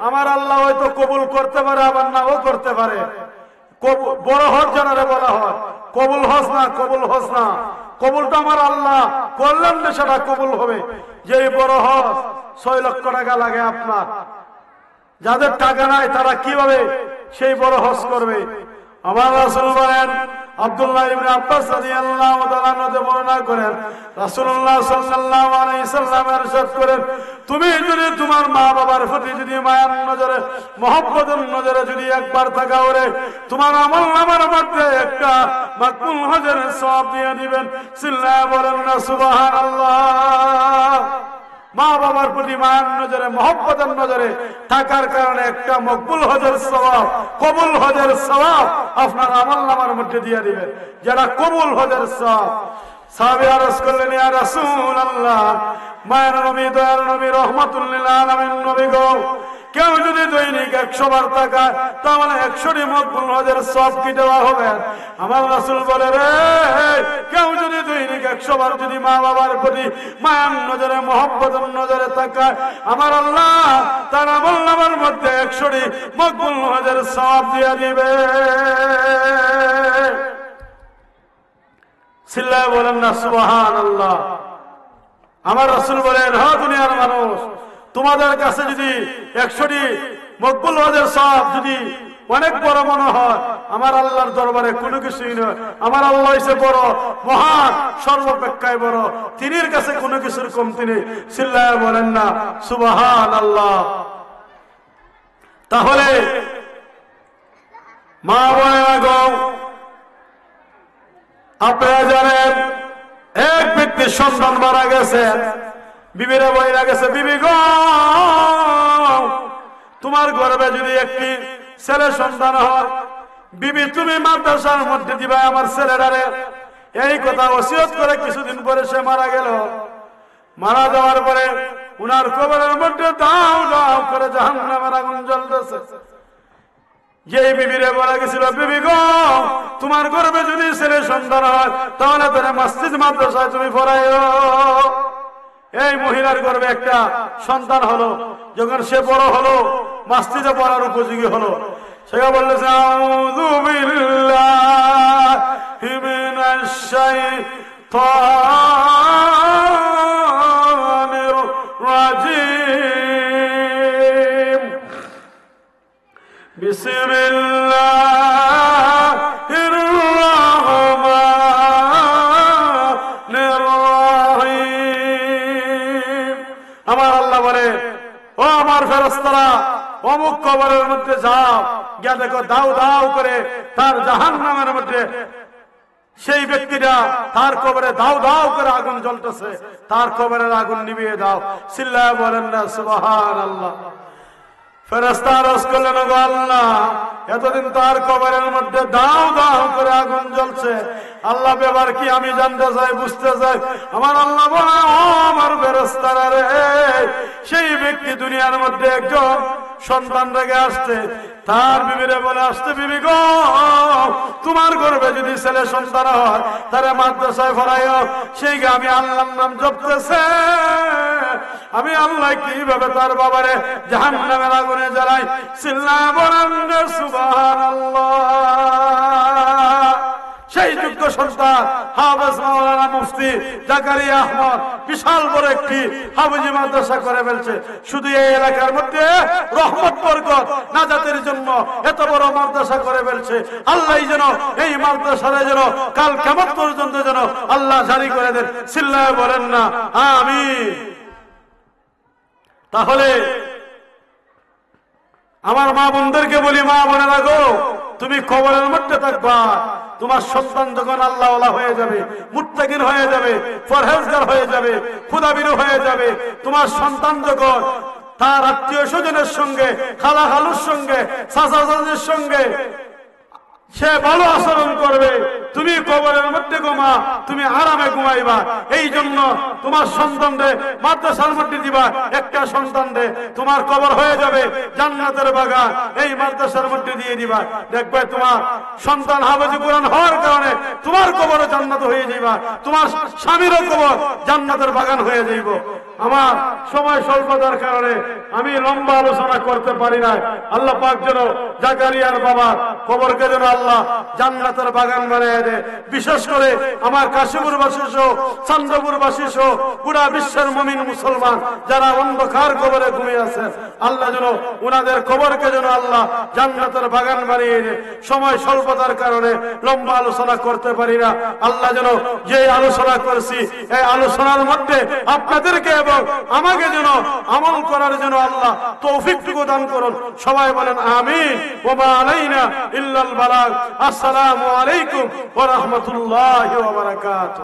আমার আল্লাহ হয়তো কবুল করতে পারে, আবার নাও করতে পারে। বড় হজ যারা বলা হয়, কবুল হজ না, কবুল হজ না। কবুলটা আমার আল্লাহ করলেন না, সেটা কবুল হবে। যে বড় হজ 6 লক্ষ টাকা লাগে আপনার, যাদের টাকা নাই তারা কিভাবে সেই বড় হজ করবে? আমার রাসূল বলেন, আব্দুল্লাহ ইবনে আব্বাস রাদিয়াল্লাহু তাআলা আনহু বর্ণনা করেন, রাসূলুল্লাহ সাল্লাল্লাহু আলাইহি সাল্লাম ইরশাদ করেন, তুমি যদি তোমার মা বাবার প্রতি যদি মায়ার নজরে, মহব্বতের নজরে যদি একবার তাকাও রে, তোমার আমলনামার মধ্যে একটা মাকবুল হজের সওয়াব দিয়ে দিবেন। চিল্লায়া বলেন না সুবহানাল্লাহ। মা বাবার প্রতি মায়ার নজরে, মহব্বতের নজরে থাকার কারণে একটা মকবুল হজের সওয়াব, কবুল হজের সওয়াব আপনার আমলনামার মধ্যে দিয়ে দিবেন, যেটা কবুল হজের সওয়াব। সাহাবী আরজ করলেন, ইয়া রাসূলুল্লাহ, মায়ের নবী, দয়ার নবী, রাহমাতুল লিল আলামিন নবী গো, কেউ যদি দৈনিক 100 বার তাকায় তাহলে 100টি মকবুল হজের সওয়াব কি দেওয়া হবে? আমার রাসূল বলে, রে, কেউ যদি দৈনিক 100 বার যদি মা বাবার প্রতি মায়ার নজরে, মহব্বতের নজরে তাকায়, আমার আল্লাহ তার আমলনামার মধ্যে 100টি মকবুল হজের সওয়াব দিয়ে দিবে। চিল্লায়া বলেন না সুবহানাল্লাহ। আমার রাসূল বলেন, হ্যাঁ দুনিয়ার মানুষ, তোমাদের কাছে যদি 100টি মকবুল হজের সওয়াব যদি অনেক বড় মনে হয়, আমার আল্লাহর দরবারে কোনো কিছুই নয়। আমার আল্লাহ হইছে বড়, মহান, সর্বাপেক্ষায় বড়, তিনির কাছে কোনো কিছুর কমতি নেই। চিল্লায়া বলেন না সুবহানাল্লাহ। তাহলে মা বোনেরা গো, আপনারা জানেন এক ব্যক্তির সন্তান মারা গেছে, বিবিরা বইরা গেছে, বিবি গো তোমার গর্ভে যদি একটি ছেলে সন্তান হয়, বিবি তুমি মাদ্রাসার মধ্যে দিবা আমার ছেলেটারে। এই কথা ওসিয়ত করে কিছুদিন পরে সে মারা গেল। মারা যাওয়ার পরে উনার কবরের মধ্যে দাও দাও করে জাহান্নামের আগুন জ্বলতেছে। যে বিবিরে বলা গেছিল, বিবি গো তোমার গর্ভে যদি ছেলে সন্তান হয় তাহলে তোরে মসজিদ মাদ্রাসায় তুমি পড়াইও। এই মহিলার গর্ভে একটা সন্তান হলো। যখন সে বড় হলো, মসজিদে পড়ার উপযোগী হলো, সে বললেছে আউযু বিল্লাহি মিনাশ শাইতানির রাজিম, বিসমিল্লাহির রহমানির রহিম। আমার আল্লাহ বলে, ও আমার ফেরেশতারা, অমুক কবরের মধ্যে যাও, গিয়ে দেখো দাও দাও করে তার জাহান্নামের মধ্যে সেই ব্যক্তিটা, তার কবরে দাও দাও করে আগুন জ্বলতেছে, তার কবরের আগুন নিভিয়ে দাও। চিল্লায় বলেন না সুবহানাল্লাহ। ফেরেশতা আরজ করলেন, গো আল্লাহ এতদিন তার কবরের মধ্যে দাও দাও করে আগুন জ্বলছে, আল্লাহ ব্যাপার কি আমি জানতে চাই, বুঝতে চাই। আমার আল্লাহ বলে, ও আমার ফেরেশতারা রে, সেই ব্যক্তি দুনিয়ার মধ্যে একজন সন্তান রেখে আসছে, তার বিবিরে বলে আসতে, বিবি গো তোমার গর্ভে যদি ছেলে সন্তান হয় তারে মাদ্রাসায় পড়াইও। সেই আমি আল্লাহর নাম জপতেছে, আমি আল্লাহ কিভাবে তার বাবারে জাহান্নামের আগুনে জ্বালাই। চিল্লায় বলেন সুবহানাল্লাহ। সেই যোগ্য সন্তান হাফেজ মাওলানা মুফতি জাকারিয়া আহমদ বিশাল বড় একটি হাফেজি মাদ্রাসা করে ফেলছে। শুধু এই এলাকার মধ্যে রহমত বরকত নাজাতের জন্য এত বড় মাদ্রাসা করে ফেলছে। আল্লাহ যেন এই মাদ্রাসারে যেন কাল কিয়ামত পর্যন্ত যেন আল্লাহ জারি করে দেন। চিল্লায় বলেন না আমিন। তাহলে আমার মা বোনদেরকে বলি, মা বোনেরা গো, তুমি কবরের মধ্যে থাকবা, তোমার সন্তান যখন আল্লাহওয়ালা হয়ে যাবে, মুত্তাকিন হয়ে যাবে, পরহেজগার হয়ে যাবে, খুদাবিরু হয়ে যাবে, তোমার সন্তান যখন তার আত্মীয় স্বজনের সঙ্গে, খালা খালুর সঙ্গে, চাচা চাচির সঙ্গে সে ভালো আচরণ করবে, তুমি কবরের মধ্যে ঘুমা, তুমি আরামে ঘুমাইবা। এই জন্য তোমার সন্তানরে মাদ্রাসার মধ্যে দিবা, একটা সন্তানরে তোমার কবর হয়ে যাবে জান্নাতের বাগান, এই মাদ্রাসার মধ্যে দিয়ে দিবা। দেখবে তোমার সন্তান হাফেজ কোরআন হওয়ার কারণে তোমার কবরও জান্নাত হয়ে যাইবা, তোমার স্বামীরও কবর জান্নাতের বাগান হয়ে যাইব। আমার সময় স্বল্পতার কারণে আমি লম্বা আলোচনা করতে পারি না। আল্লাহ পাক যেন জাকারিয়ার বাবা কবরকে যেন আল্লাহ জান্নাতের বাগান বানিয়ে দেয়। বিশেষ করে আমার কাশীপুরবাসী সহ, চন্দ্রপুরবাসী সহ পুরা বিশ্বের মুমিন মুসলমান যারা অন্ধকার কবরে ঘুমিয়ে আছে, আল্লাহ যেন উনাদের কবরকে যেন আল্লাহ জান্নাতের বাগান বানিয়ে দেয়। সময় স্বল্পতার কারণে লম্বা আলোচনা করতে পারি না। আল্লাহ যেন যে আলোচনা করছি এই আলোচনার মধ্যে আপনাদেরকে এবং আমাকে যেন আমল করার জন্য আল্লাহ তৌফিকটুকু দান করুন। সবাই বলেন আমিন। ওয়া মা আলাইনা ইল্লাল বালাগ। আসসালামু আলাইকুম ওয়া রাহমাতুল্লাহি ওয়া বারাকাতুহু।